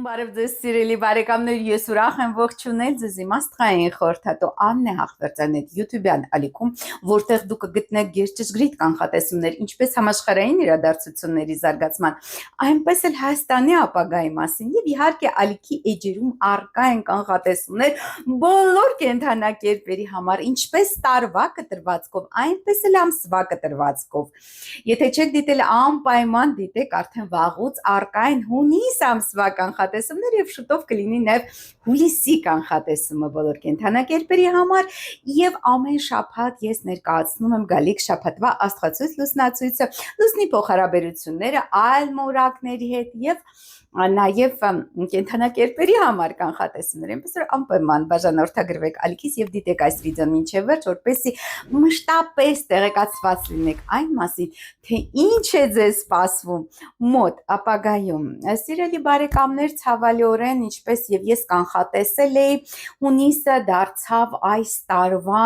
Բարև ձեզ սիրելի բարեկամներ, ես ուրախ եմ ողջունել ձեզ իմաստղային խորհրդատու Աննե Հաղվերդյանետ YouTube-յան ալիքում, որտեղ դուք կգտնեք գերճշգրիտ կանխատեսումներ, ինչպես համաշխարհային իրադարձությունների զարգացման, այնպես էլ Հայաստանի ապագայի մասին եւ իհարկե ալիքի էջերում առկա են կանխատեսումներ բոլոր կենդանակերպերի համար, ինչպես տարվա կտրվածքով, այնպես էլ ամսվա կտրվածքով։ Եթե չեք դիտել անպայման դիտեք, արդեն վաղուց առկա են հունիս ամսվա կանխատեսումներ եւ շուտով կլինի նաեւ հուլիսի կանխատեսումը բոլոր կենդանակերպերի համար եւ ամեն շաբաթ ես ներկայացնում եմ գալիք շաբաթվա աստղացույց լուսնացույցը, լուսնի փոխհարաբերությունները այլ մորակների հետ եւ նաև կենդանակերպերի համար կանխատեսումներ, այնպես որ անպայման բաժանորդագրվեք ալիքից եւ դիտեք այս վիդեոն մինչեւ վերջ, որպեսզի մշտապես տեղեկացված լինեք այն մասին, թե ինչ է ձեզ սպասվում մոտ ապագայում։ Սիրելի բարեկամներ, ցավալիորեն, ինչպես եւ ես կանխատեսել էի, հունիսը դարձավ այս տարվա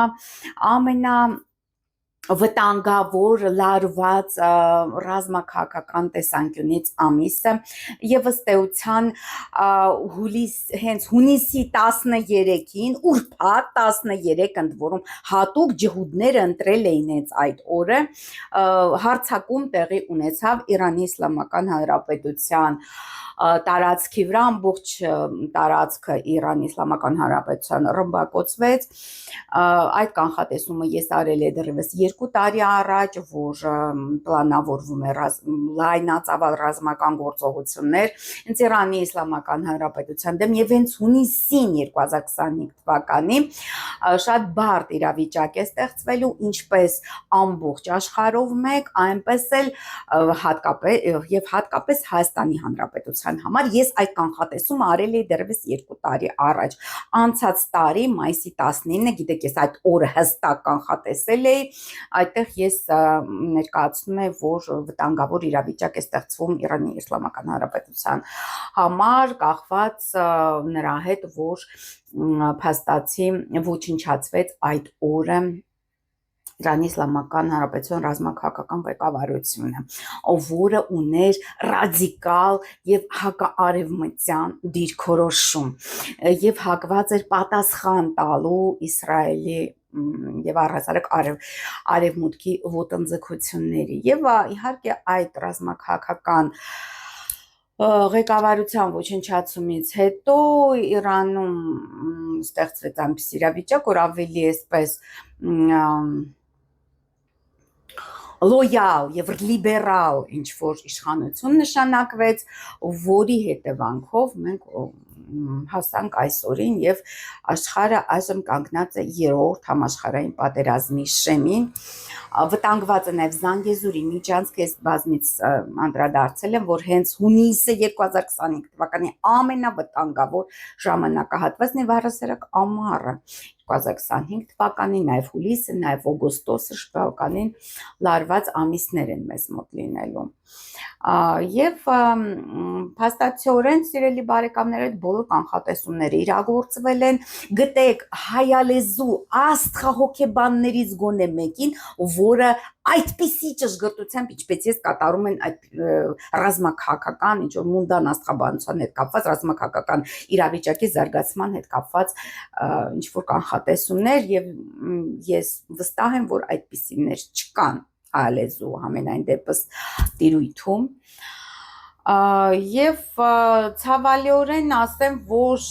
վտանգավոր լարված ռազմաքաղաքական տեսանկյունից ամիսը եւ ըստ էության հենց հունիսի 13-ին ուրբաթ 13 ընդ որում հատուկ ջհուդները ընտրել էին հենց այդ օրը հարձակում տեղի ունեցավ Իրանի Իսլամական Հանրապետության տարածքի վրա, ամբողջ տարածքը Իրանի Իսլամական Հանրապետության ռմբակոծվեց։ Այդ կանխատեսումը ես արել եմ դեռևս 2 տարի առաջ, որ պլանավորվում է լայնածավալ ռազմական գործողություններ հենց Իրանի Իսլամական Հանրապետության դեմ եւ հենց հունիսին 2025 թվականին շատ բարդ իրավիճակ է ստեղծվելու ինչպես ամբողջ աշխարհով մեկ, այնպես էլ հատկապես Հայաստանի Հանրապետության համար ես այդ կանխատեսումը արել էի դեռևս 2 տարի առաջ։ Անցած տարի մայիսի 19-ը, գիտեք, ես այդ օրը հստակ կանխատեսել էի, այդտեղ ես ներկայացնում եմ, որ վտանգավոր իրավիճակ է ստեղծվում Իրանի Իսլամական Հանրապետության համար, կախված նրա հետ, որ փաստացի ոչնչացվեց այդ օրը Իրանի Իսլամական Հանրապետության ռազմաքաղաքական ղեկավարությունը, որը ուներ ռադիկալ եւ հակաարևմտյան դիրքորոշում եւ հակված էր պատասխան տալու Իսրայելի եւ առհասարակ արևմուտքի ոտնձգությունների եւ իհարկե այդ ռազմաքաղաքական ղեկավարության ոչնչացումից հետո Իրանում ստեղծվեց այնպիսի իրավիճակ, որ ավելի էսպես լոյալ եւ լիբերալ ինչ որ իշխանություն նշանակվեց, որի հետևանքով մենք հասանք այսօրին եւ աշխարհը այժմ կանգնած է 3-րդ համաշխարհային պատերազմի շեմին, վտանգված է նաեւ Զանգեզուրի միջանցք, ես բազմից անդրադարձել եմ, որ հենց հունիսը 2025 թվականի ամենավտանգավոր ժամանակահատվածն է առհասարակ ամառը 2025 թվականին, նաև հուլիսը, նաև օգոստոսը շրջականին լարված ամիսներ են մեզ մոտ լինելու։ Եվ փաստացիորեն սիրելի բարեկամներ, այդ բոլոր կանխատեսումները իրագործվել են, գտեք հայալեզու աստղահոգեբաններից գոնե մեկին, որը այդպիսի ճշգրտությամբ, ինչպես ես կատարում են այդ ռազմաքաղաքական, ինչ որ մունդան աստղաբանության հետ կապված, ռազմաքաղաքական իրավիճակի զարգացման հետ կապված ինչ որ կանխատեսումներ եւ ես վստահ եմ, որ այդպիսիներ չկան հայալեզու համենայն դեպս տիրույթում եւ ցավալիորեն ասեմ, որ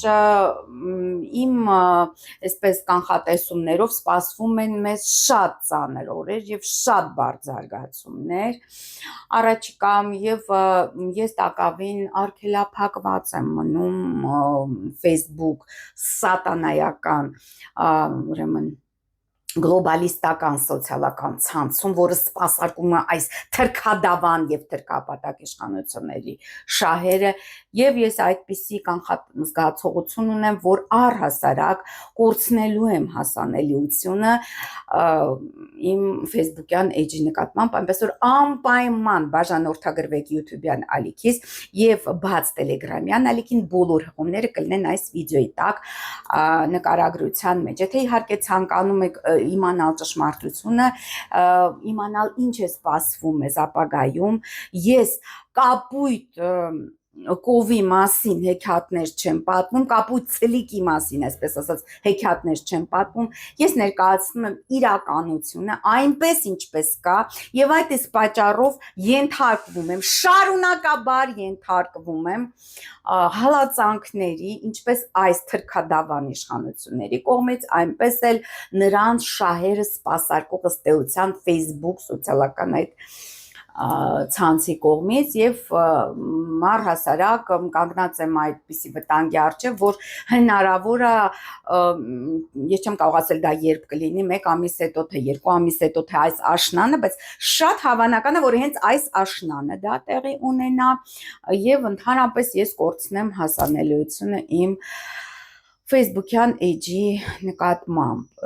իմ այսպես կանխատեսումներով սպասվում են մեզ շատ ծանր օրեր եւ շատ բարդ զարգացումներ առաջիկամ եւ ես տակավին արգելափակված եմ մնում Facebook սատանայական ուրեմն գլոբալիստական սոցիալական ցանցում, որը սպասարկում է այս թրքադավան եւ թրքապատակ իշխանությունների շահերը եւ ես այդպիսի զգացողություն ունեմ, որ առհասարակ կորցնելու եմ հասանելիությունը իմ Facebook-յան էջի նկատմամբ, այնպես որ անպայման բաժանորդագրվեք YouTube-յան ալիքից եւ բաց Telegram-յան ալիքին բոլոր հղումները կլինեն այս վիդեոյի տակ նկարագրության մեջ։ Եթե իհարկե ցանկանում եք իմանալ ճշմարտությունը, իմանալ ինչ է սպասվում մեզ ապագայում, ես կապույտ կովի մասին հեքիաթներ չեմ պատմում, կապույտ ցլիկի մասին, այսպես ասած, հեքիաթներ չեմ պատմում, ես ներկայացնում եմ իրականությունը այնպես ինչպես կա, եւ այդ այս պատճառով ենթարկվում եմ, շարունակաբար ենթարկվում եմ հալածանքների, ինչպես այս թրքադավան իշխանությունների կողմից, այնպես էլ նրանց շահերը սպասարկող ըստ էության Facebook սոցիալական այդ ցանցի կողմից եւ առհասարակ կանգնած եմ այդպիսի վտանգի առջեւ, որ հնարավոր է ես չեմ կարող ասել դա երբ կլինի, 1 ամիս հետո թե 2 ամիս հետո թե այս աշնանը, բայց շատ հավանական է, որ հենց այս աշնանը դա տեղի ունենա եւ ընդհանրապես ես կորցնեմ հասանելիությունը իմ Facebook-յան էջի նկատմամբ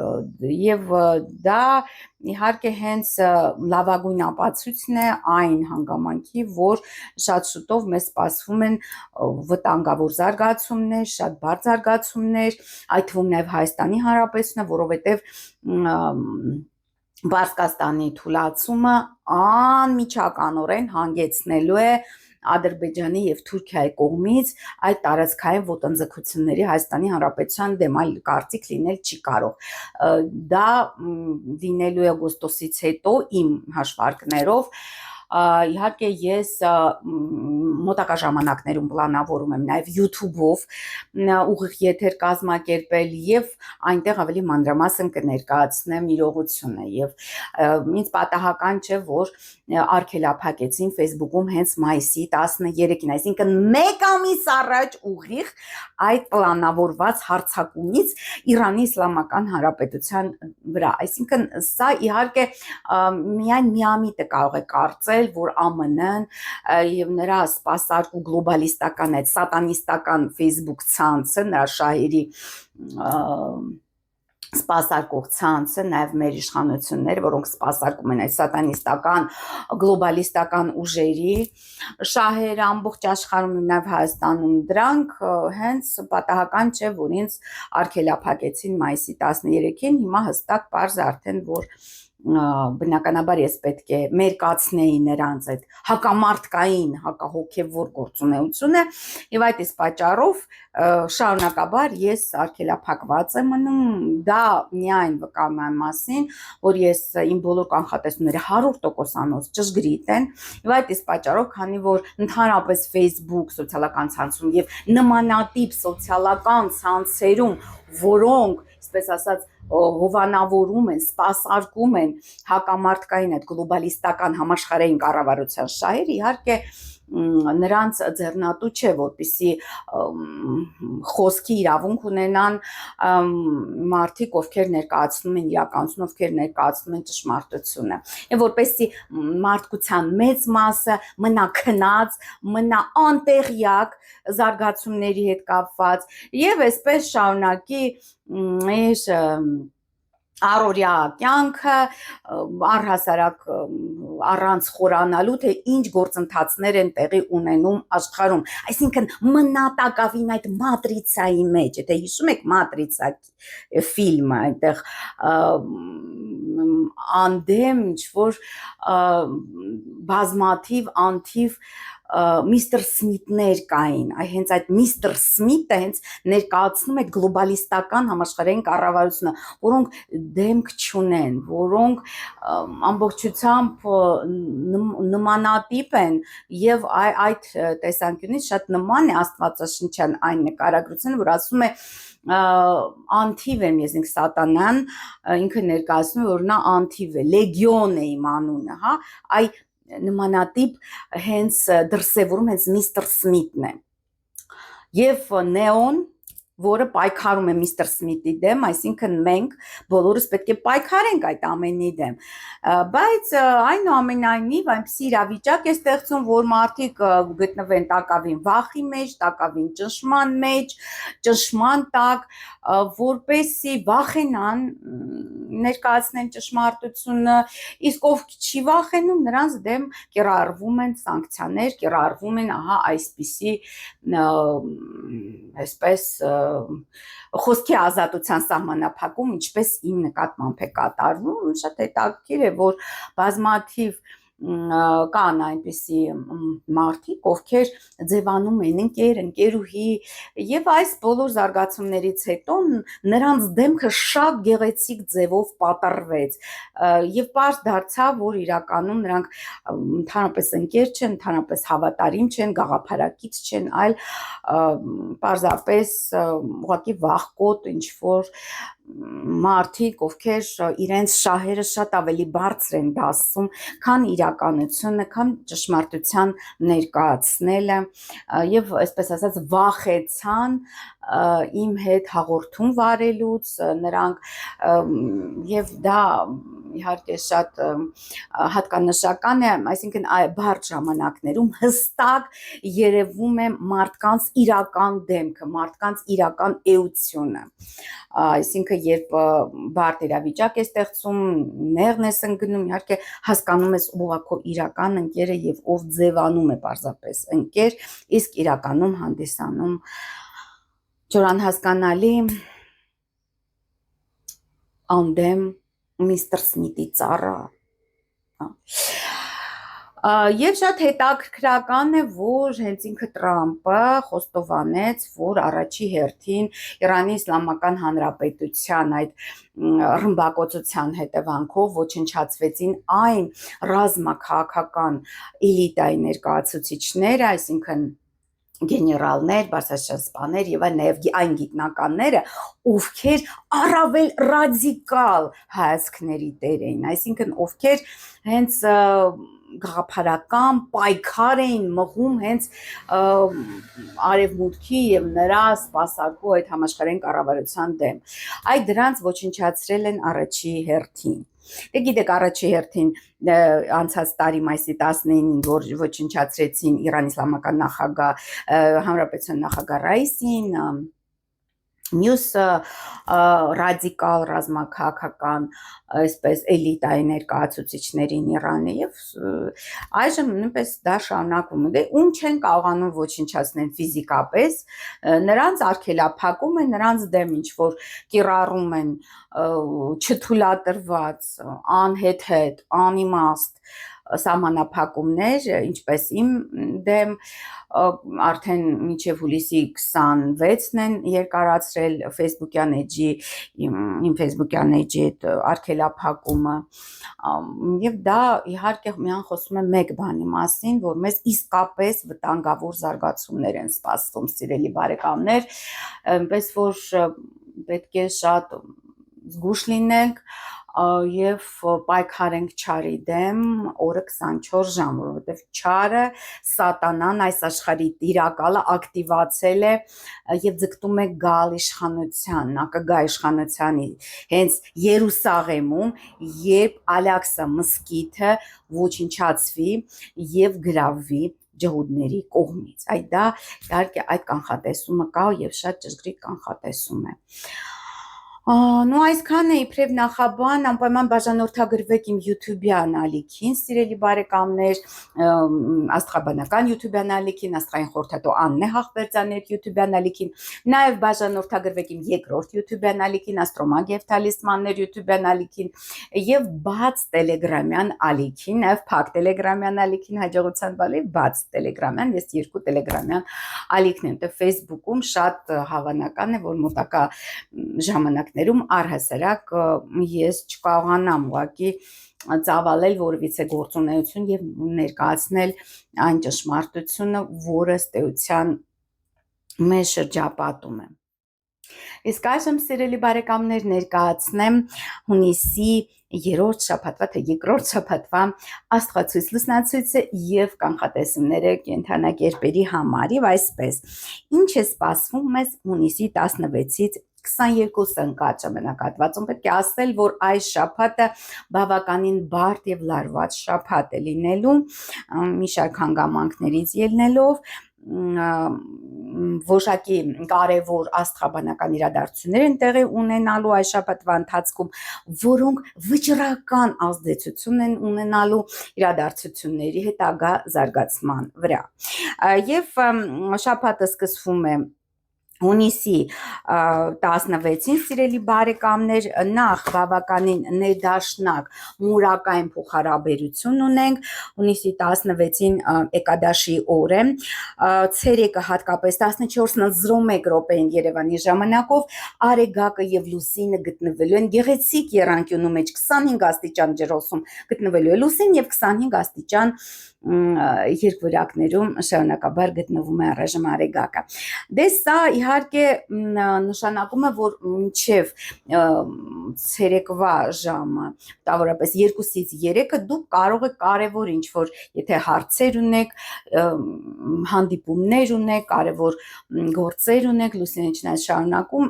եւ դա իհարկե հենց լավագույն ապացույցն է այն հանգամանքի, որ շատ շուտով մեզ սպասվում են վտանգավոր զարգացումներ, շատ բարդ զարգացումներ, այդ թվում նաեւ Հայաստանի Հանրապետությունը, որովհետեւ Պարսկաստանի թուլացումը անմիջականորեն հանգեցնելու է Ադրբեջանի եւ Թուրքիայի կողմից այդ տարածքային ոտնձգությունների Հայաստանի Հանրապետության դեմ այլ կարծիք լինել չի կարող։ Դա լինելու է օգոստոսից հետո իմ հաշվարկներով իհարկե ես մոտակա ժամանակներում պլանավորում եմ նաև YouTube-ով ուղիղ եթեր կազմակերպել եւ այնտեղ ավելի մանրամասն կներկայացնեմ իրողությունը եւ ինձ պատահական չէ որ արգելափակեցին Facebook-ում հենց մայիսի 13-ին, այսինքն 1 ամիս առաջ ուղիղ այդ պլանավորված հարձակումից Իրանի Իսլամական Հանրապետության վրա, այսինքն սա իհարկե միայն միամիտը կարող է կարծել, որ ԱՄՆ-ն եւ նրա սպասարկու գլոբալիստական այդ սատանիստական Facebook ցանցը, նրա շահերի սպասարկող ցանցը, նաև մեր իշխանությունները, որոնք սպասարկում են այդ սատանիստական, գլոբալիստական ուժերի շահերը ամբողջ աշխարհում, նաև Հայաստանում, դրանք հենց պատահական չէ, որ ինձ արգելափակեցին մայիսի 13-ին, հիմա հստակ պարզ արդեն, որ բնականաբար ես պետք է մերկացնեի նրանց այդ հակամարտկային, հակահոգևոր գործունեությունը եւ այդ այս պատճառով շարունակաբար ես արգելափակված եմ մնում, դա միայն վկայում է մասին, որ ես իմ բոլոր կանխատեսումները 100%-անոց ճշգրիտ են եւ այդ այս պատճառով, քանի որ ընդհանրապես Facebook սոցիալական ցանցում եւ նմանատիպ սոցիալական ցանցերում, որոնք, այսպես ասած, հովանավորում են, սպասարկում են հակամարտկային այդ գլոբալիստական համաշխարհային կառավարության շահերը, իհարկե նրանց ձեռնատու չէ, որպեսզի խոսքի իրավունք ունենան մարդիկ, ովքեր ներկայացնում են իրականություն, ովքեր ներկայացնում են ճշմարտությունը, եւ որպեսզի մարդկության մեծ մասը մնա քնած, մնա անտեղյակ զարգացումների հետ կապված եւ այսպես շարունակի իր առօրյա կյանքը առհասարակ առանց խորանալու թե ինչ գործընթացներ են տեղի ունենում աշխարհում, այսինքն մնատակավին այդ մատրիցայի մեջ, եթե հիշում եք մատրիցա ֆիլմը, այնտեղ անդեմ ինչ որ բազմաթիվ անթիվ Միսթր Սմիթներ կային, հենց այդ Միսթր Սմիթը հենց ներկայացնում այդ գլոբալիստական համաշխարհային կառավարությունը, որոնք դեմք չունեն, որոնք ամբողջությամբ նմանատիպ են եւ այդ տեսանկյունից շատ նման է Աստվածաշնչյան այն նկարագրությունը, որ ասում է անթիվ եմ ես ինք սատանան, ինքը ներկայացնում է, որ նա անթիվ է, լեգիոն է իմ անունը, հա, այ նմանատիպ հենց դրսևորում հենց Միսթր Սմիթն է եւ Նեոն, որը պայքարում է Միսթր Սմիթի դեմ, այսինքն մենք բոլորս պետք է պայքարենք այդ ամենի դեմ, բայց այնուամենայնիվ այնպիսի իրավիճակ է ստեղծում, որ մարդիկ գտնվեն տակավին վախի մեջ, տակավին ճնշման մեջ, ճնշման տակ, որպեսզի վախենան ներկայացնեն ճշմարտությունը, իսկ ով չի վախենում, նրանց դեմ կիրառվում են սանկցիաներ, կիրառվում են ահա այսպիսի այսպես խոսքի ազատության սահմանափակում, ինչպես իմ նկատմամբ է կատարվում, շատ հետաքրքիր է, որ բազմաթիվ կան այնպիսի մարդիկ, ովքեր ձևանում են ընկերուհի, եւ այս բոլոր զարգացումներից հետո նրանց դեմքը շատ գեղեցիկ ձևով պատռվեց եւ պարզ դարձավ, որ իրականում նրանք ընդհանրապես ընկեր չեն, ընդհանրապես հավատարիմ չեն, գաղափարակից չեն, այլ պարզապես ուղղակի վախկոտ ինչ որ մարդիկ, ովքեր իրենց շահերը շատ ավելի բարձր են դասում, քան իրականությունը, քան ճշմարտության ներկայացնելը եւ այսպես ասած վախեցան իմ հետ հաղորդում վարելուց նրանք եւ դա իհարկե շատ հատկանշական է, այսինքն բարդ ժամանակներում հստակ երևում է մարդկանց իրական դեմքը, մարդկանց իրական էությունը, այսինքն երբ բարդ իրավիճակ է ստեղծում, նեղն ես ընկնում, իհարկե հասկանում ես ով է քո իրական ընկերը եւ ով ձևանում է պարզապես ընկեր, իսկ իրականում հանդիսանում չորանհասկանալի անդեմ միստր Սմիթի ծառա Եվ շատ հետաքրքրական է, որ հենց ինքը Տրամպը խոստովանեց, որ առաջի հերթին Իրանի Իսլամական Հանրապետության այդ ռմբակոծության հետևանքով ոչնչացվեցին այն ռազմաքաղաքական էլիտայի ներկայացուցիչները, այսինքն գեներալներ, բարձրաստիճան եւ նաեւ այն գիտնականները, ովքեր առավել ռադիկալ հայացքների տեր էին, այսինքն ովքեր հենց գաղափարական պայքար էին մղում հենց արևմուտքի եւ նրա սպասարկու այդ համաշխարհային կառավարության դեմ։ Այդ դրանց ոչնչացրել են առաջի հերթին։ Դե գիտեք առաջի հերթին անցած տարի մայիսի 19-ին որ ոչնչացրեցին Իրանի իսլամական նախագահ հանրապետության նախագահ Ռայիսին մյուս ռադիկալ ռազմաքաղաքական այսպես էլիտայի ներկայացուցիչներին Իրանի եւ այժմ նույնպես դա շարունակվում է։ Դե ում չեն կարողանում ոչնչացնել ֆիզիկապես, նրանց արգելափակում են, նրանց դեմ ինչ որ կիրառում են չթույլատրված, անհեթեթ, անիմաստ սահմանափակումներ, ինչպես իմ դեմ արդեն մինչև հուլիսի 26-ն են երկարացրել Facebook-յան էջի իմ Facebook-յան էջի այդ արգելափակումը եւ դա իհարկե միան խոսում է մեկ բանի մասին, որ մեզ իսկապես վտանգավոր զարգացումներ են սպասվում, սիրելի բարեկամներ, այնպես որ պետք է շատ զգուշ լինենք եւ պայքարենք չարի դեմ օրը 24 ժամ, որովհետեւ չարը սատանան այս աշխարհի տիրակալը ակտիվացել է եւ ձգտում է գալ իշխանության, նա կգա իշխանությանի հենց Երուսաղեմում, երբ Ալ-Աղսա մզկիթը ոչնչացվի եւ գրավվի ջհուդների կողմից։ Այդ դա իհարկե այդ կանխատեսումը կա եւ շատ ճշգրիտ կանխատեսում է։ Ну այսքան է իբրև նախաբան, անպայման բաժանորդագրվեք իմ YouTube-յան ալիքին, սիրելի բարեկամներ, աստղաբանական YouTube-յան ալիքին, աստղային խորհրդատու Աննե Հաղվերդյաներ YouTube-յան ալիքին, նաև բաժանորդագրվեք իմ երկրորդ YouTube-յան ալիքին, Աստրոմագիա եւ Թալիսմաններ YouTube-յան ալիքին եւ բաց Telegram-յան ալիքին, նաև փակ Telegram-յան ալիքին, հաջողության բալի բաց Telegram-յան, ես երկու Telegram-յան ալիքն եմ, դե Facebook-ում շատ հավանական է, որ մոտակա ժամանակ առհասարակ ես չկարողանամ ուղղակի ծավալել որևիցե գործունեություն եւ ներկայացնել այն ճշմարտությունը, որը ըստ էության մեզ շրջապատում է։ Իսկ այժմ սիրելի բարեկամներ ներկայացնեմ հունիսի 3-րդ շաբաթվա թե 2-րդ շաբաթվա աստղացույց լուսնացույցը եւ կանխատեսումները կենթանակերպերի համար եւ այսպես ինչ է սպասվում մեզ հունիսի 16-ից 22 ընկած ժամանակահատվածում պետք է ասել, որ այս շաբաթը բավականին բարդ եւ լարված շաբաթ է լինելու, մի շարք հանգամանքներից ելնելով որոշակի կարևոր աստղաբանական իրադարձություններ են տեղի ունենալու այս շաբաթվա ընթացքում, որոնք վճռական ազդեցություն են ունենալու իրադարձությունների հետագա զարգացման վրա։ Եվ շաբաթը սկսվում է Հունիսի 16-ին սիրելի բարեկամներ նախ բավականին ներդաշնակ մուրակային փոխհարաբերություն ունենք հունիսի 16-ին Էկադաշի օր է ցերեկը հատկապես 14:01 րոպեին Երևանի ժամանակով Արեգակը եւ Լուսինը գտնվելու են գեղեցիկ եռանկյունու մեջ 25 աստիճան ջրոսում գտնվելու է Լուսին եւ 25 աստիճան երկվորյակներում շարունակաբար գտնվում է առայժմ Արեգակը դե սա իհարկե նշանակում է որ մինչև ցերեկվա ժամը տավորապես 2-ից 3-ը դուք կարող եք կարևոր ինչ որ եթե հարցեր ունեք հանդիպումներ ունեք կարևոր գործեր ունեք Լուսինը չնայած շարունակում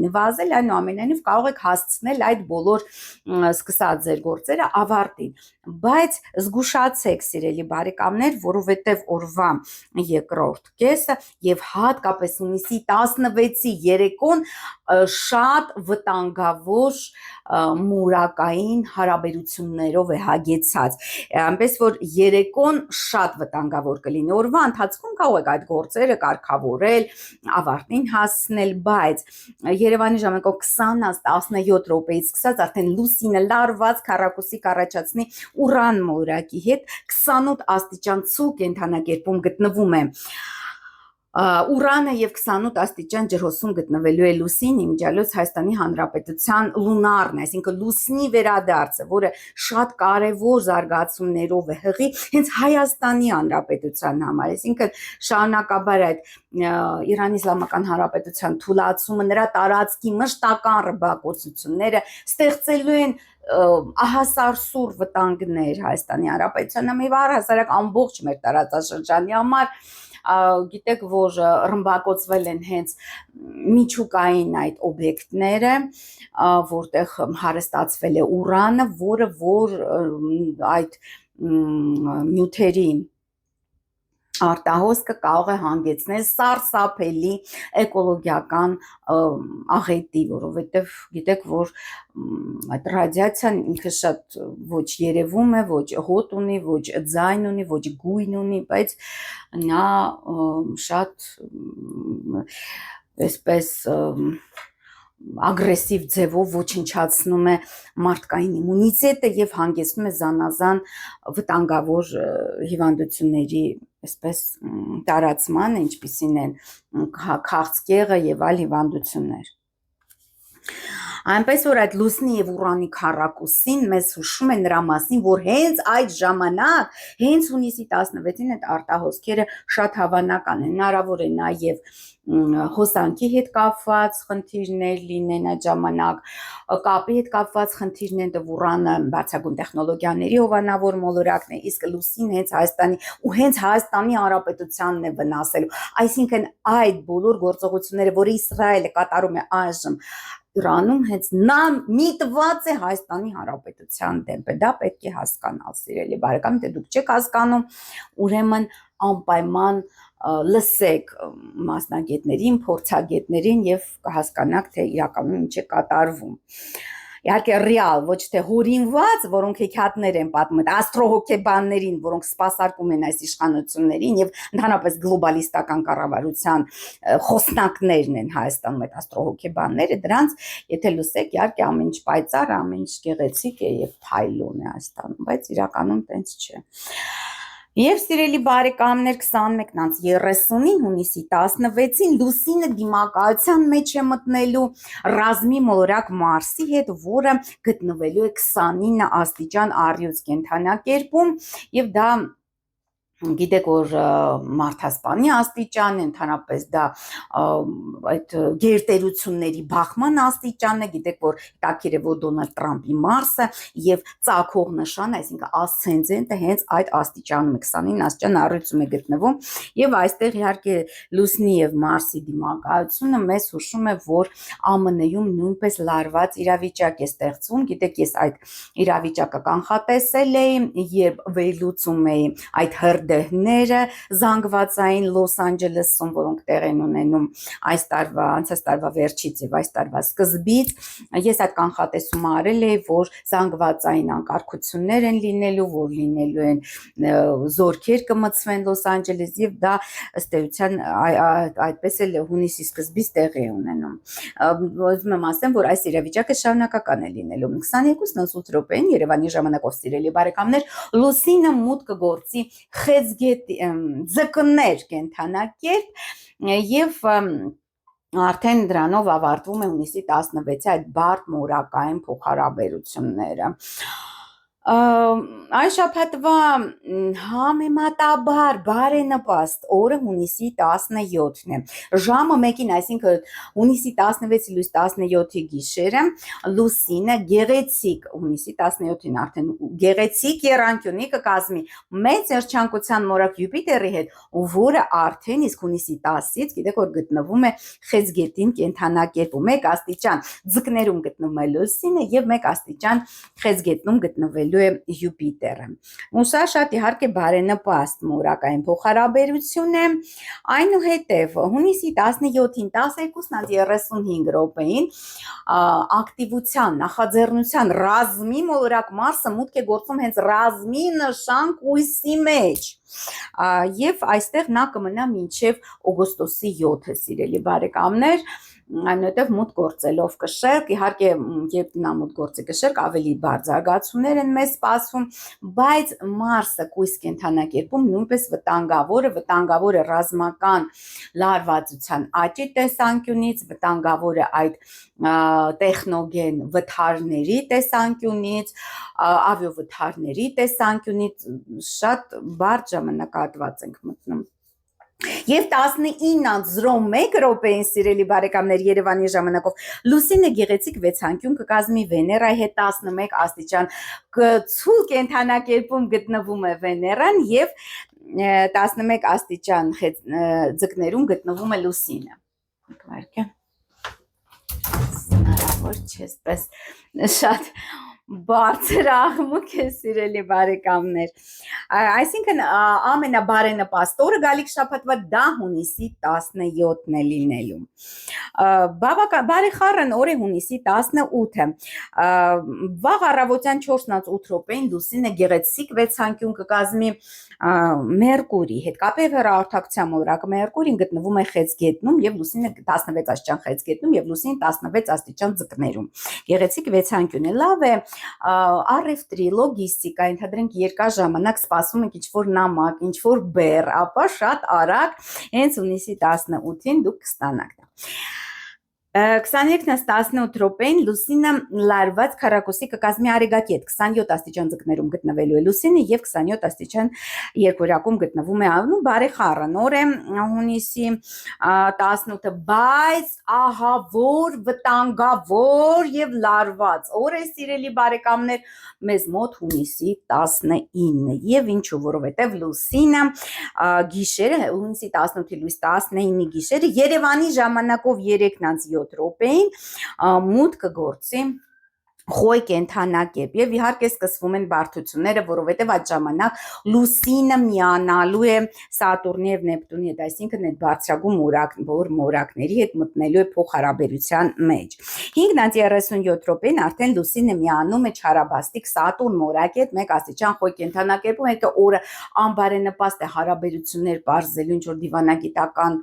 նվազել այնուամենայնիվ կարող եք հասցնել այդ բոլոր սկսած ձեր գործերը ավարտին բայց զգուշացեք սիրելի բարեկամներ որովհետև օրվա երկրորդ կեսը եւ հատկապես հունիսի 16-ի երեկոն շատ վտանգավոր մուրակային հարաբերություններով է հագեցած այնպես որ երեկոն շատ վտանգավոր կլինի օրվա ընթացքում կարող եք այդ գործերը կարգավորել ավարտին հասցնել բայց Երևանի ժամանակով 20-ից 17 րոպեից սկսած արդեն լուսինը լարված քառակուսի կառաջացնի Ուրան մորակի հետ 28 աստիճան ցուկ կենթանակերպում գտնվում է Ուրանը եւ 28 աստիճան ջրհոսում գտնվելու է Լուսին իմիջիալոց Հայաստանի Հանրապետության լունարն է, այսինքն լուսնի վերադարձը, որը շատ կարևոր զարգացումներով է հղի հենց Հայաստանի Հանրապետության համար, այսինքն շարունակաբար այդ Իրանի Իսլամական Հանրապետության թուլացումը, նրա տարածքի մշտական ռմբակոծությունները ստեղծելու են ահասարսուր վտանգներ Հայաստանի Հանրապետության համար, առհասարակ ամբողջ մեր տարածաշրջանի համար գիտեք որ ռմբակոծվել են հենց միջուկային այդ օբյեկտները որտեղ հարստացվել է ուրանը որը որ այդ նյութերի արտահոսքը կարող է հանգեցնել սարսափելի էկոլոգիական աղետի, որովհետև գիտեք, որ այդ ռադիացիան ինքը շատ ոչ երևում է, ոչ հոտ ունի, ոչ ձայն ունի, ոչ գույն ունի, բայց նա շատ այսպես ագրեսիվ ձևով ոչնչացնում է մարդկային իմունիտետը եւ հանգեցնում է զանազան վտանգավոր հիվանդությունների այսպես տարածման, ինչպիսին են քաղցկեղը եւ այլ հիվանդություններ Այնպես որ այդ լուսնի եւ ուրանի քառակուսին մեզ հուշում է նրա մասին, որ հենց այդ ժամանակ, հենց հունիսի 16-ին այդ արտահոսքերը շատ հավանական են, հնարավոր է նաեւ հոսանքի հետ կապված խնդիրներ լինեն այդ ժամանակ, կապի հետ կապված խնդիրներ, ուրանը բարձրագույն տեխնոլոգիաների հովանավոր մոլորակն է, իսկ լուսին հենց Հայաստանի ու հենց Հայաստանի Հանրապետությանն է վնասելու, այսինքն այդ բոլոր գործողությունները, որ Իսրայելը կատարում է այժմ Իրանում հենց նա միտված է Հայաստանի Հանրապետության դեմ, դա պետք է հասկանալ, սիրելի բարեկամ, թե դուք չեք հասկանում, ուրեմն անպայման լսեք մասնագետներին, փորձագետներին եւ կհասկանաք, թե իրականում ինչ է կատարվում։ Իհարկե ռեալ, ոչ թե հորինված, որոնք հեքիաթներ են պատմում, աստրոհոգեբաններին, որոնք սպասարկում են այս իշխանություններին եւ ընդհանրապես գլոբալիստական կառավարության խոսնակներն են Հայաստանում այդ աստրոհոգեբանները, դրանց եթե լսեք, իհարկե ամեն ինչ պայծառ, ամեն ինչ գեղեցիկ է եւ փայլուն է Հայաստանում, բայց իրականում տենց չէ։ Եվ սիրելի բարեկամներ 21:30-ին հունիսի 16-ին լուսինը դիմակայության մեջ է մտնելու ռազմի մոլորակ Մարսի հետ, որը գտնվելու է 29 աստիճան առյուծ կենթանակերպում եւ դա գիտեք որ մարդասպանի աստիճան է, ընդհանրապես դա այդ գերտերությունների բախման աստիճանն է, գիտեք որ տակիր է որ Դոնալդ Տրամպի Մարսը եւ ծագող նշան, այսինքն ասցենդենտը հենց այդ աստիճանում է 29 աստիճան առյուծում է գտնվում եւ այստեղ իհարկե լուսնի եւ Մարսի դիմակայությունը մեզ հուշում է որ ԱՄՆ-ում նույնպես լարված իրավիճակ է ստեղծվում, գիտեք ես այդ իրավիճակը կանխատեսել էի, երբ վերլուծում էի այդ հրդեհ դեհները զանգվածային Լոս Անջելեսում, որոնք տեղ են ունենում այս տարվա, անցած տարվա վերջից եւ այս տարվա սկզբից, ես այդ կանխատեսումը արել էի, որ զանգվածային անկարգություններ են լինելու, որ լինելու են զորքեր կմտցվեն Լոս Անջելես եւ դա ըստ էության այդպես էլ հունիսի սկզբից տեղի է ունենում։ Ուզում եմ ասեմ, որ այս իրավիճակը շարունակական է լինելու։ 22:08 րոպեին Երևանի ժամանակով սիրելի բարեկամներ, Լուսինը մուտք կգործի Խեցգետ ձկներ կենթանակերպ եւ արդեն դրանով ավարտվում է հունիսի 16-ի այդ բարդ մորակային փոխհարաբերությունները։ Այս շաբաթվա համեմատաբար բարենպաստ օրը հունիսի 17-ն է։ Ժամը 1-ին, այսինքն հունիսի 16-ի լույս 17-ի գիշերը, Լուսինը գեղեցիկ, հունիսի 17-ին արդեն գեղեցիկ եռանկյունի կկազմի մեծ երջանկության մորակ Յուպիտերի հետ, որը արդեն իսկ հունիսի 10-ից, գիտեք որ գտնվում է Խեցգետին կենթանակերպում, 1 աստիճան ձկներում գտնվում է Լուսինը եւ 1 աստիճան Խեցգետնում գտնվելու է Յուպիտերը։ Ու սա շատ իհարկե բարենպաստ մորակային փոխհարաբերություն է, այնուհետև հունիսի 17-ին 12:35 րոպեին ակտիվության, նախաձեռնության ռազմի մոլորակ Մարսը մուտք է գործում հենց ռազմի նշան կույսի մեջ եւ այստեղ նա կմնա մինչեւ օգոստոսի 7-ը, սիրելի բարեկամներ, այնուհետև մուտք գործելով կշերկ, իհարկե երբ նա մուտք գործի կշերկ, ավելի բարձ զարգացումներ են մեզ սպասվում, բայց Մարսը կույս կենթանակերպում նույնպես վտանգավոր է ռազմական լարվածության աճի տեսանկյունից, վտանգավոր է այդ տեխնոգեն վթարների տեսանկյունից, ավիավթարների տեսանկյունից, շատ բարդ ժամանակահատված ենք մտնում։ Եվ 19:01 րոպեին, սիրելի բարեկամներ, Երևանի ժամանակով Լուսինը գեղեցիկ վեցանկյուն կկազմի Վեներայի հետ 11 աստիճան ցուլ կենթանակերպում գտնվում է Վեներան եւ 11 աստիճան ձկներում գտնվում է Լուսինը։ Եկվարկե։ Հնարավոր չէ, այսպես շատ բարձր աղմուկ է, սիրելի բարեկամներ։ Այսինքն ամենաբարենպաստ օրը գալիք շաբաթվա դա հունիսի 17-ն է լինելու։ Բարեխառն օր է հունիսի 18-ը։ Վաղ առավոտյան 4:08 րոպեին Լուսինը գեղեցիկ վեցանկյուն կկազմի Մերկուրի հետ կապև հեռահաղորդակցության մոլորակ Մերկուրին գտնվում է Խեցգետնում եւ Լուսինը 16 աստիճան Խեցգետնում եւ Լուսինը 16 աստիճան ձկներում։ Գեղեցիկ վեցանկյուն է, լավ է առևտրի, լոգիստիկա, ենթադրենք երկար ժամանակ սպասում եք ինչ-որ նամակ, ինչ-որ բեռ, ապա շատ արագ հենց հունիսի 18-ին դուք կստանաք դա։ 23:18 րոպեին Լուսինը լարված քառակուսի կկազմի Արեգակետ, 27 աստիճան ձկներում գտնվելու է Լուսինը եւ 27 աստիճան երկորյակում գտնվում է բարեխառն օր է հունիսի 18-ը, բայց ահավոր վտանգավոր եւ լարված օր է, սիրելի բարեկամներ, մեզ մոտ հունիսի 19-ը եւ ինչու, որովհետեւ Լուսինը գիշերը հունիսի 18-ի լույս 19-ի գիշերը Երևանի ժամանակով 3:07 րոպեին մուտք կգործի Խոյ կենթանակերպ եւ իհարկե սկսվում են բարդությունները, որովհետեւ այդ ժամանակ Լուսինը միանալու է Սատուրնի եւ Նեպտունի հետ, այսինքն այդ բարձրագույն մորակների հետ մտնելու է փոխհարաբերության մեջ։ 5:37 րոպեին արդեն Լուսինը միանում է չարաբաստիկ Սատուրն մորակի հետ 1 աստիճան Խոյ կենթանակերպում, հետո օրը անբարենպաստ է հարաբերություններ բարձելու, ինչ որ դիվանագիտական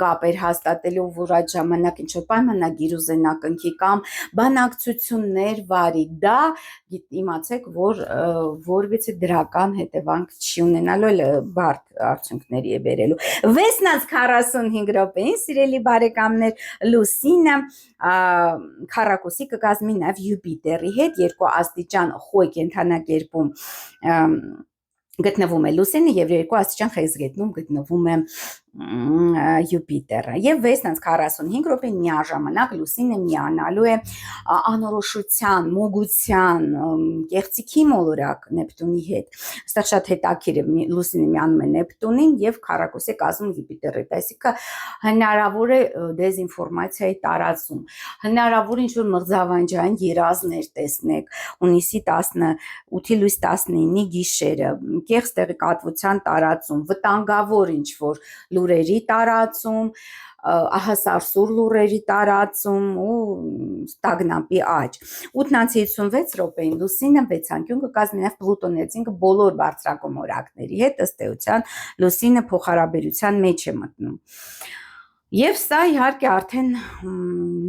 կապեր հաստատելու, որ այդ ժամանակ ինչ որ պայմանագիր ուզենա կնքի կամ բանակցություններ վարի, դա իմացեք, որ որևիցե դրական հետևանք չի ունենալու, բարդ արդյունքների է բերելու։ 6:45 րոպեին, սիրելի բարեկամներ, Լուսինը քառակուսի կկազմի նաև Յուպիտերի հետ 2 աստիճան Խոյ կենթանակերպում գտնվում է Լուսինը եւ 2 աստիճան Խեցգետնում գտնվում է Յուպիտերը եւ 6:45 րոպե միաժամանակ լուսինը միանալու է անորոշության, մոգության, կեղծիքի մոլորակ Նեպտունի հետ։ Այստեղ շատ հետաքրքիր է լուսինը միանում է Նեպտունին եւ քառակուսի կազմում Յուպիտերի, այսինքն հնարավոր է դեզինֆորմացիայի տարածում, հնարավոր ինչ որ մղձավանջային երազներ տեսնեք, հունիսի 18-ի լույս 19-ի գիշերը, կեղծ տեղեկատվության տարածում, վտանգավոր ինչ որ լուրերի տարածում, ահասարսուր լուրերի տարածում ու ստագնապի աճ։ 8:56 րոպեին լուսինը վեցանկյուն կկազմի նաև Պլուտոնի հետ բոլոր բարձրակում օրակների հետ, ըստ էության լուսինը փոխհարաբերության մեջ է մտնում։ Եվ սա իհարկե արդեն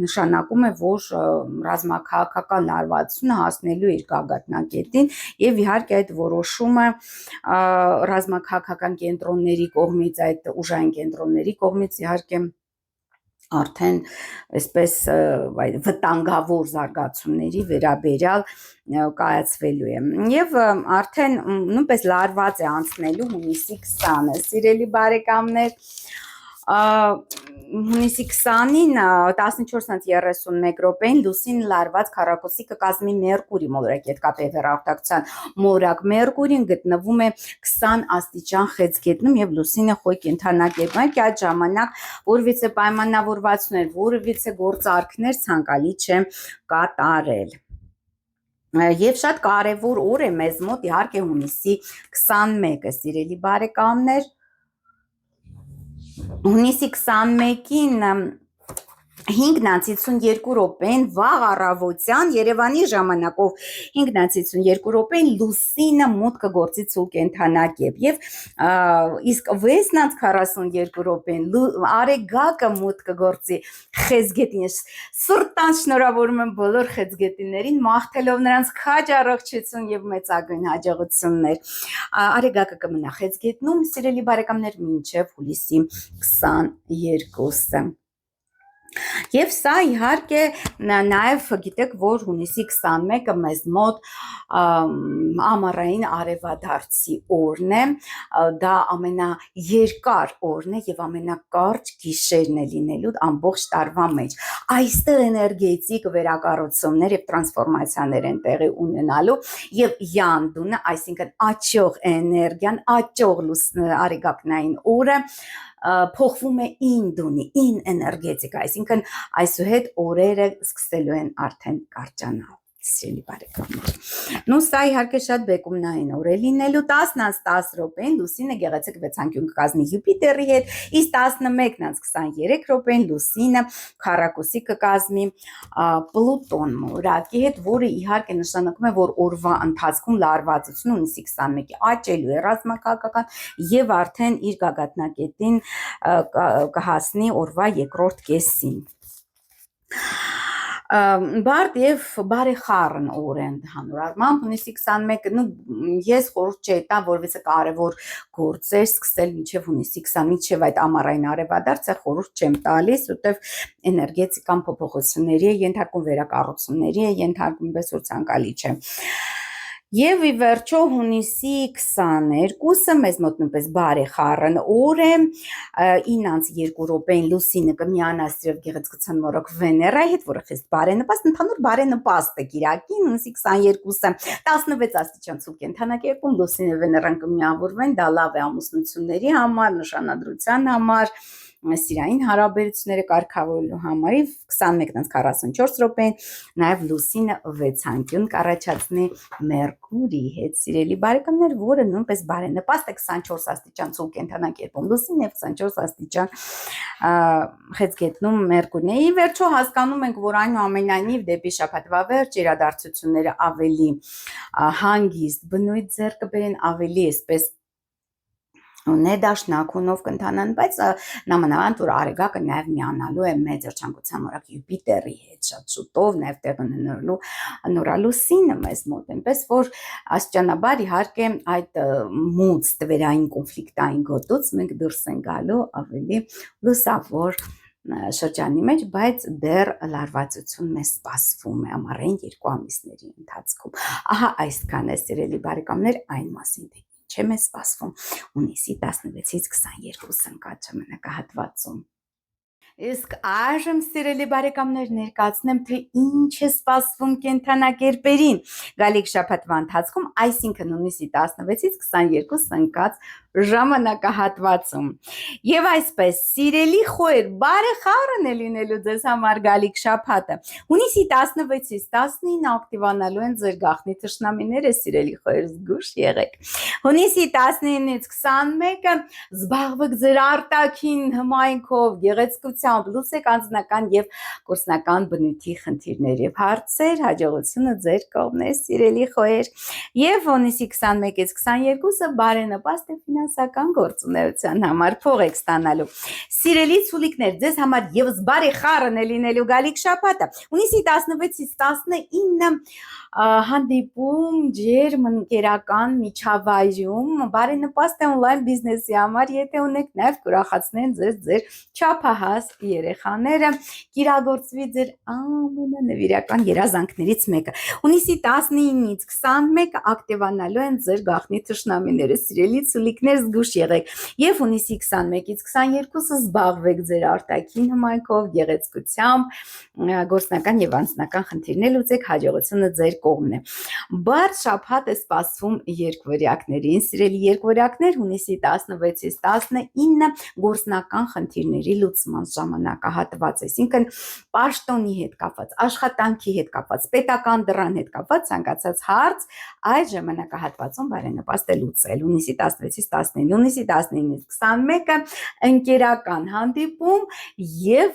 նշանակում է, որ ռազմաքաղաքական լարվածությունը հասնելու է իր գագաթնակետին եւ իհարկե այդ որոշումը ռազմաքաղաքական կենտրոնների կողմից, այդ ուժային կենտրոնների կողմից իհարկե արդեն այսպես վտանգավոր զարգացումների վերաբերյալ կայացվելու է եւ արդեն նույնպես լարված է անցնելու հունիսի 20-ը, սիրելի բարեկամներ, հունիսի 20-ին 14:31 րոպեին լուսին լարված քառակուսի կկազմի Մերկուրի մոլորակի հետ կապի հեռախոսության մոլորակ Մերկուրին գտնվում է 20 աստիճան խեցգետնում եւ լուսինը խոյ կենթանակետում է, այդ ժամանակ որևիցե պայմանավորվածներ, որևիցե գործարքներ ցանկալի չէ կատարել։ Եվ շատ կարևոր օր է մեզ մոտ իհարկե հունիսի 21-ը, սիրելի բարեկամներ, հունիսի 21-ին 5:52 րոպեն վաղ առավոտյան Երևանի ժամանակով 5:52 րոպեն լուսինը մուտք կգործի ցուլ կենթանակետ եւ իսկ 6:42 րոպեն արեգակը մուտք կգործի խեցգետին։ Սուրտան շնորհավորում եմ բոլոր խեցգետիներին, մաղթելով նրանց քաջ առողջություն եւ մեծագույն հաջողություններ։ Արեգակը կմնա խեցգետնում, սիրելի բարեկամներ, մինչեւ հուլիսի 22-ը։ Եվ սա իհարկե նաև գիտեք, որ հունիսի 21-ը մեզ մոտ ամառային արևադարձի օրն է, դա ամենաերկար օրն է եւ ամենակարճ գիշերն է լինելու ամբողջ տարվա մեջ։ Այստեղ էներգետիկ վերակառուցումներ եւ տրանսֆորմացիաներ են տեղի ունենալու եւ յանդունը, այսինքն աճող էներգիան, աճող արեգակնային օրը փոխվում է ինդունի, ին էներգետիկա, այսինքն այսուհետ օրերը սկսելու են արդեն կարճանալ, սիրելի բարեկամներ։ Նու սա իհարկե շատ բեկումնային օր է լինելու 10:10 րոպեին լուսինը գեղեցիկ վեցանկյուն կկազմի Յուպիտերի հետ, իսկ 11:23 րոպեին լուսինը քառակուսի կկազմի Պլուտոն մոլորակի հետ, որը իհարկե նշանակում է, որ օրվա ընթացքում լարվածությունը հունիսի 21-ի աճելու է ռազմաքաղաքական եւ արդեն իր գագաթնակետին կհասնի օրվա երկրորդ կեսին։ Բարդ եւ բարեխառն օր է ընդհանուր առմամբ հունիսի 21-ը, ես խորհուրդ չէի տա որևիցե կարևոր գործեր սկսել մինչեւ հունիսի 20, մինչեւ այդ ամառային արևադարձը խորհուրդ չեմ տալիս, որտեւ էներգետիկան փոփոխությունների է ենթարկում, վերակառուցումների է ենթարկում, պես որ ցանկալի չէ։ Եվ ի վերջո հունիսի 22-ը մեզ մոտ նույնպես բարեխառն օր է, 9:02 րոպեին լուսինը կմիանա սիրով գեղեցկության մորոք Վեներայի հետ, որը խիստ բարենպաստ, ընդհանուր բարենպաստ է կիրակին, հունիսի 22-ը 16 աստիճան ցուլ կենթանակերպում լուսինը Վեներան կմիավորվեն, դա լավ է ամուսնությունների համար, նշանադրության համար, սիրային հարաբերությունները կարգավորելու համար, 21:44 րոպեին նաև լուսինը վեցանկյուն կառաջացնի Մերկուրի հետ, սիրելի բարեկամներ, որը նույնպես բարենպաստ է 24 աստիճան ցուլ կենթանակերպում լուսինը եւ 24 աստիճան խեցգետնում Մերկուրն է։ Ի վերջո հասկանում ենք, որ այնուամենայնիվ դեպի շաբաթվա վերջ իրադարձությունները ավելի հանգիստ բնույթ ձեռք կբերեն, ավելի այսպես ներդաշնակունով կընթանան, բայց նամանավանդ որ արեգակը նաև միանալու է մեծ երջանկության մորակ Յուպիտերի հետ շատ շուտով, նաև տեղ ունենալու նորալուսինը մեզ մոտ, այնպես որ աստիճանաբար իհարկե այդ մուծ տվերային կոնֆլիկտային գոտուց մենք դուրս ենք գալու ավելի լուսավոր շրջանի մեջ, բայց դեռ լարվածություն մեզ սպասվում է ամառային 2 ամիսների ընթացքում։ Ահա այսքան է, սիրելի բարեկամներ, այն մասին չեմ է սպասվում հունիսի 16-ից 22 ընկած ժամանակահատվածում։ Իսկ այժմ սիրելի բարեկամներ ներկայացնեմ թե ինչ է սպասվում կենդանակերպերին գալիք շաբաթվա ընթացքում, այսինքն հունիսի 16-ից 22 ընկած ժամանակահատվածում։ Եվ այսպես, սիրելի խոյր, բարեխառն է լինելու ձեզ համար գալիք շաբաթը։ Հունիսի 16-ից 19 ակտիվանալու են ձեր գաղտնի թշնամիները, սիրելի խոյր, զգուշ եղեք։ Հունիսի 19-ից 21-ը զբաղվեք ձեր արտաքին հմայքով, գեղեցկությամբ, լուծեք անձնական եւ գործնական բնույթի խնդիրներ եւ հարցեր, հաջողությունը ձեր կողմն է, սիրելի խոյեր։ Եվ հունիսի 21-ից 22-ը բարենպաստ է ֆինանսական գործունեության համար, փող եք ստանալու։ Սիրելի ցուլիկներ, ձեզ համար եւս բարեխառն է լինելու գալիք շաբաթը։ Հունիսի 16-ից 19 հանդիպում ջերմ ընկերական միջավայրում, բարենպաստ է օնլայն բիզնեսի համար, եթե ունեք նաև կուրախացնեն ձեր չափահաս երեխաները, կիրագործվի ձեր ամենանվիրական երազանքներից մեկը։ Հունիսի 19-ից 21-ը ակտիվանալու են ձեր գաղտնի թշնամիները, սիրելի ցուլիկներ, զգուշ եղեք։ Եվ հունիսի 21-ից 22-ը զբաղվեք ձեր արտաքին հմայքով, գեղեցկությամբ, գործնական եւ անձնական խնդիրներ լուծեք, հաջողությունը ձեր կողմն է։ Բարդ շաբաթ է սպասվում երկվորյակներին, սիրելի երկվորյակներ, հունիսի 16-ից 19 գործնական խնդիրների լուծման ժամանակահատված, այսինքն պաշտոնի հետ կապված, աշխատանքի հետ կապված, պետական դռան հետ կապված ցանկացած հարց այդ ժամանակահատվածում բարենպաստ է լուծել։ Հունիսի 16-ից 19, հունիսի 19-ից 21-ը ընկերական հանդիպում եւ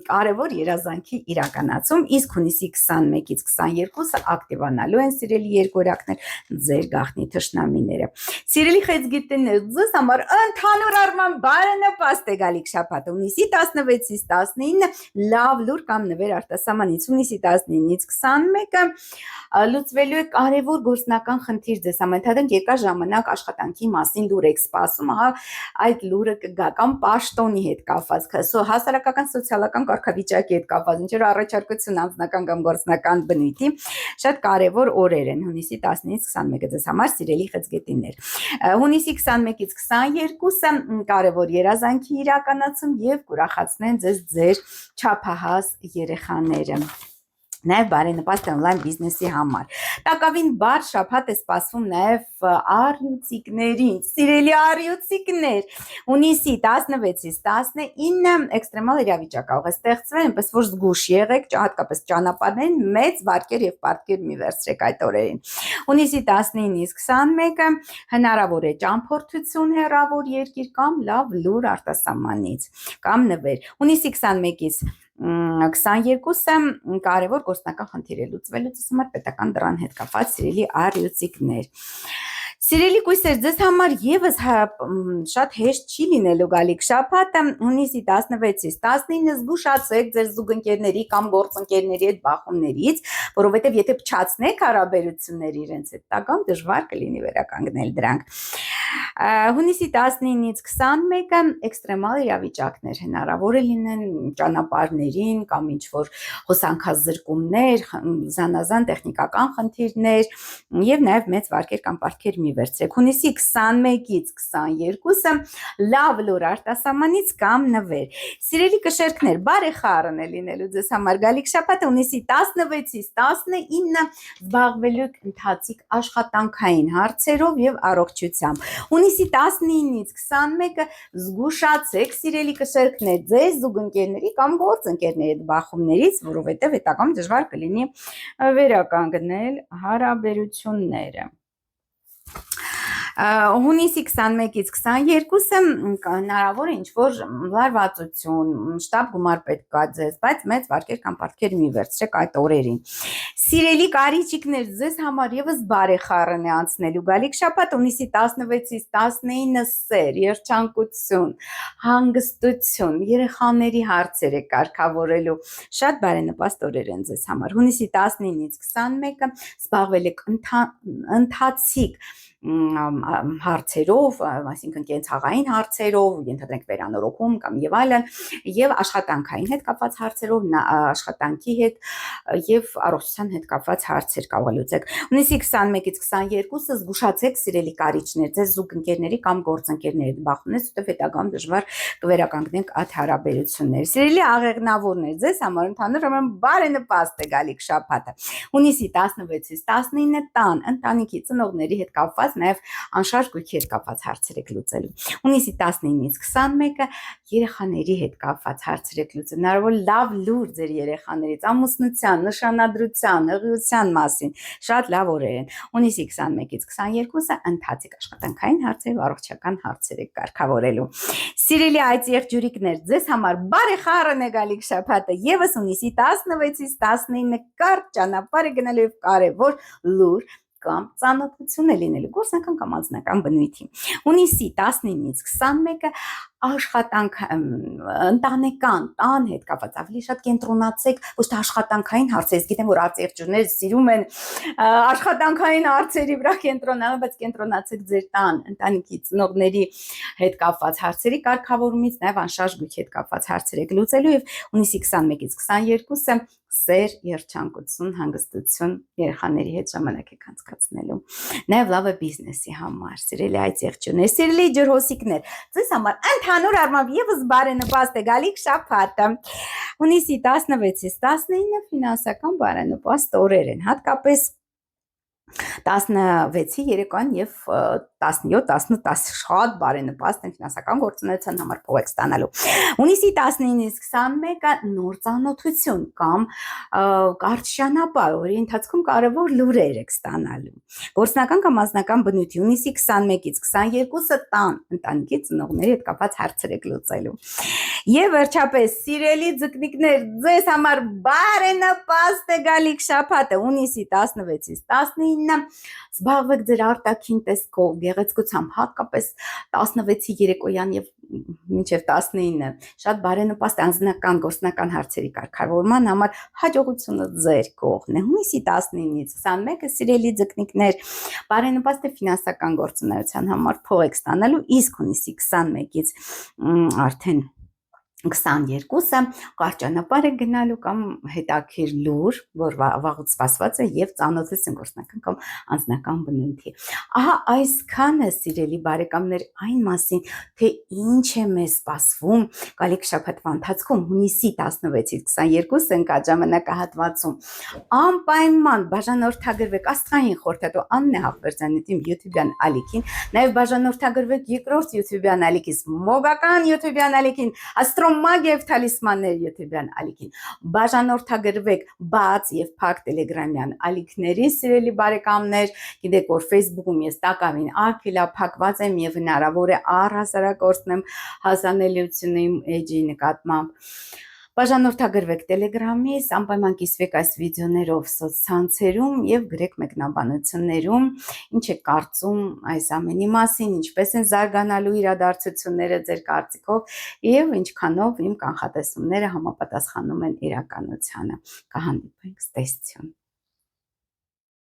կարևոր երազանքի իրականացում, իսկ հունիսի 21-ից 22-ը ակտիվանալու են սիրելի երկորյակներ ձեր գաղտնի թշնամիները։ Սիրելի խեցգիտներ, ձեզ համար ընդհանուր առմամբ բարենպաստ է գալիք շաբաթը։ Հունիսի 16-ից 19 լավ լուր կամ նվեր արտասահմանից, հունիսի 19-ից 21-ը լուծվելու է կարևոր գործնական խնդիր ձեզ համար, ընդհանրեն երկար ժամանակ աշխատանքի մասին լուր եք սպասում, այդ լուրը կգա կամ պաշտոնի հետ կապված, հասարակական սոցիալական կարգավիճակի հետ կապված, ինչ որ առաջարկություն անձնական կամ գործնական բնույթի, շատ կարևոր օրեր են հունիսի 19-ից 21-ը ձեզ համար, սիրելի խեցգետիններ։ Հունիսի 21-ից 22-ը կարևոր երազանքի իրականացում եւ կուրախացնեն ձեր չափահաս երեխաները։ Նաև բարենպաստ է օնլայն բիզնեսի համար։ Տակավին բարդ շաբաթ է սպասվում նաև առյուծիկներին, սիրելի առյուծիկներ։ Հունիսի 16-ից 19 էքստրեմալ իրավիճակ կարող է ստեղծվել, այնպես որ զգուշ եղեք, հատկապես ճանապարհներին մեծ վարկեր եւ պարտքեր մի վերցրեք այդ օրերին։ Հունիսի 19-ից 21-ը հնարավոր է ճամփորդություն հեռավոր երկիր կամ լավ լուր արտասահմանից կամ նվեր։ Հունիսի 21-ից 22-ը կարևոր գործնական խնդիր է լուծվելու ձեզ համար պետական դռան հետ կապված, սիրելի առյուծիկներ։ Սիրելի կույսեր, ձեզ համար եւս շատ հեշտ չի լինելու գալիք շաբաթը, հունիսի 16-ից 19 զգուշացեք ձեր զուգընկերների կամ գործընկերների հետ բախումներից, որովհետեւ եթե փչացնեք հարաբերությունները իրենց հետ, տակամ դժվար կլինի վերականգնել դրանք։ Հունիսի 19-ից 21-ը էքստրեմալ իրավիճակներ հնարավոր է լինեն ճանապարհներին կամ ինչ-որ հոսանքազրկումներ, զանազան տեխնիկական խնդիրներ եւ նաեւ մեծ վարկեր կամ պարտքեր մի վերցրեք։ Հունիսի 21-ից 22-ը լավ լուր արտասահմանից կամ նվեր։ Սիրելի կշերքներ, բարեխառն է լինելու ձեզ համար գալիք շաբաթը, հունիսի 16-ից 19 զբաղվելու եք ընթացիկ աշխատանքային հարցերով եւ առողջությամբ։ Հունիսի 19-ից 21-ը զգուշացեք, սիրելի կշերքներ, ձեր զուգընկերների կամ գործընկերների հետ բախումներից, որովհետև հետագայում դժվար կլինի վերականգնել հարաբերությունները։ Հունիսի 21-ից 22-ը հնարավոր է ինչ-որ լարվածություն, շտապ գումար պետք կա ձեզ, բայց մեծ վարկեր կամ պարտքեր մի վերցրեք այդ օրերին։ Սիրելի կարիճիկներ, ձեզ համար եւս բարեխառն է անցնելու գալիք շաբաթ, հունիսի 16-ից 19 սեր, երջանկություն, հանգստություն, երեխաների հարցեր է կարգավորելու, շատ բարենպաստ օրեր են ձեզ համար։ Հունիսի 19-ից 21-ը զբաղվել եք ընթացիկ հարցերով, այսինքն կենցաղային հարցերով, ենթադրենք վերանորոգում կամ եւ այլն, եւ աշխատանքային հետ կապված հարցերով, աշխատանքի հետ եւ առողջության հետ կապված հարցեր կարող եք լուծել։ Հունիսի 21-ից 22-ը զգուշացեք սիրելի կարիճներ, ձեզ զուգընկերների կամ գործընկերների բախումից, որտեղ հետագայում դժվար կվերականգնենք այդ հարաբերությունները։ Սիրելի աղեղնավորներ, ձեզ համար ընդհանուր բարենպաստ է գալիք շաբաթը։ Հունիսի 16-ից 19-ը տան, ընտանիքի, ծնողների հետ կապված, նաև անշարժ գույքի հետ կապված հարցեր եք լուծելու։ Հունիսի 19-ից 21-ը երեխաների հետ կապված հարցեր եք լուծելու։ Հնարավոր լավ լուր ձեր երեխաներից ամուսնության, նշանադրության, հղիության մասին, շատ լավ օրեր են։ Հունիսի 21-ից 22-ը ընթացիկ աշխատանքային հարցեր, առողջական հարցեր եք կարգավորելու։ Սիրելի այդ եղջյուրիկներ, ձեզ համար բարեխառն է գալիք շաբաթը, եւս հունիսի 16-ից 19-ը կարճ ճանապարհ է գնալու եւ կարեւոր լուր կամ ծանոթություն է լինելու գործնական կամ անձնական բնույթի։ Հունիսի 19-ից 21-ը աշխատանք ընտանեկան տան հետ կապված ավելի շատ կենտրոնացեք ոչ թե աշխատանքային հարցերից, գիտեմ որ արտեղջուրները սիրում են աշխատանքային հարցերի վրա կենտրոնանալ, բայց կենտրոնացեք ձեր տան, ընտանիքի ծնողների հետ կապված հարցերի կարգավորումից, նաև անշարժ գույքի հետ կապված հարցեր եք լուծելու եւ հունիսի 21-ից 22-ը սեր, երջանկություն, հանգստություն երեխաների հետ ժամանակ եք անցկացնելու։ Նաև լավ է բիզնեսի համար, սիրելի այդ եղջյուրներ, սիրելի ջրհոսիկներ, ձեզ համար ընդհանուր առմամբ եւս բարենպաստ է գալիք շաբաթը։ Հունիսի 16-ից 19-ը ֆինանսական բարենպաստ օրեր են, հատկապես 16-ի երեկոյան եւ 17-18 շատ բարենպաստ են ֆինանսական գործունեության համար փող եք ստանալու։ Հունիսի 19-ից 21-ը նոր ծանոթություն կամ կարճ ճանապարհ, որի ընթացքում կարևոր լուրեր եք ստանալու։ Գործնական կամ անձնական բնույթի հունիսի 21-ից 22-ը տան, ընտանիքի ծնողների հետ կապված հարցեր եք լուծելու։ Եվ վերջապես, սիրելի ձկնիկներ, ձեզ համար բարենպաստ է գալիք շաբաթը, հունիսի 16-ից 19-ը զբաղվեք ձեր արտաքին տեսքով, գեղեցկությամբ, հատկապես 16-ի երեկոյան եւ մինչև 19-ը շատ բարենպաստ անձնական գործնական հարցերի կարգավորման համար հաջողությունը ձեր կողմն է։ Հունիսի 19-ից 21-ը սիրելի ձկնիկներ, բարենպաստ է ֆինանսական գործունեության համար փող եք ստանալու, իսկ հունիսի 21-ից արդեն 22-ը կարճ ճանապարհ է գնալու կամ հետաքրքիր լուր, որ վաղուց սպասված է եւ ծանոթություն գործնական կամ անձնական բնույթի։ Ահա այսքանը սիրելի բարեկամներ այն մասին, թե ինչ է մեզ սպասվում գալիք շաբաթվա ընթացքում հունիսի 16-ից 22-ը ընկած ժամանակահատվածում։ Անպայման բաժանորդագրվեք աստղային խորհրդատու Աննե Հաղվերդյանի YouTube-յան ալիքին, նաեւ բաժանորդագրվեք երկրորդ YouTube-յան ալիքից մոգական YouTube-յան ալիքին Մագ եւ Թալիսմաններ YouTube-յան ալիքին, բաժանորդագրվեք բաց եւ փակ Telegram-յան ալիքների, սիրելի բարեկամներ, գիտեք որ Facebook-ում ես տակավին արգելափակված եմ եւ հնարավոր է առհասարակ կորցնեմ հասանելիությունը իմ էջի նկատմամբ։ Բաժանորդագրվեք Telegram-ից, անպայման կիսվեք այս վիդեոներով սոցցանցերում եւ գրեք մեկնաբանություններում, ինչ եք կարծում այս ամենի մասին, ինչպես են զարգանալու իրադարձությունները ձեր կարծիքով եւ ինչքանով իմ կանխատեսումները համապատասխանում են իրականությանը։ Կհանդիպենք, ստեսություն։